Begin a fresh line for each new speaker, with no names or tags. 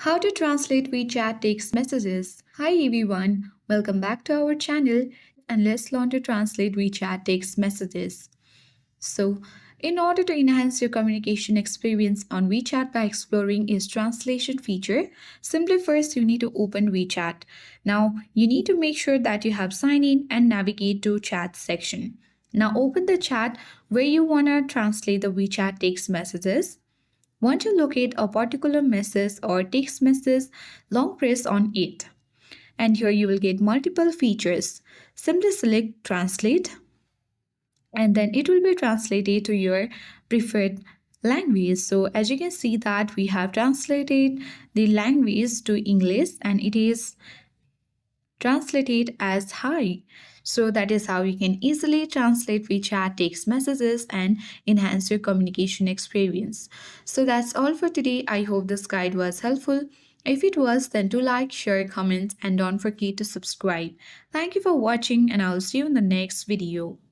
How to translate WeChat text messages. Hi everyone, welcome back to our channel and let's learn to translate WeChat text messages. So, in order to enhance your communication experience on WeChat by exploring its translation feature, simply first you need to open WeChat. Now, you need to make sure that you have signed in and navigate to chat section. Now, open the chat where you want to translate the WeChat text messages. Once you locate a particular message or text message, long press on it. And here you will get multiple features. Simply select Translate and then it will be translated to your preferred language. So as you can see that we have translated the language to English and it is translated as hi. So that is how you can easily translate WeChat text messages and enhance your communication experience. So that's all for today. I hope this guide was helpful. If it was, then do like, share, comment, and don't forget to subscribe. Thank you for watching, and I'll see you in the next video.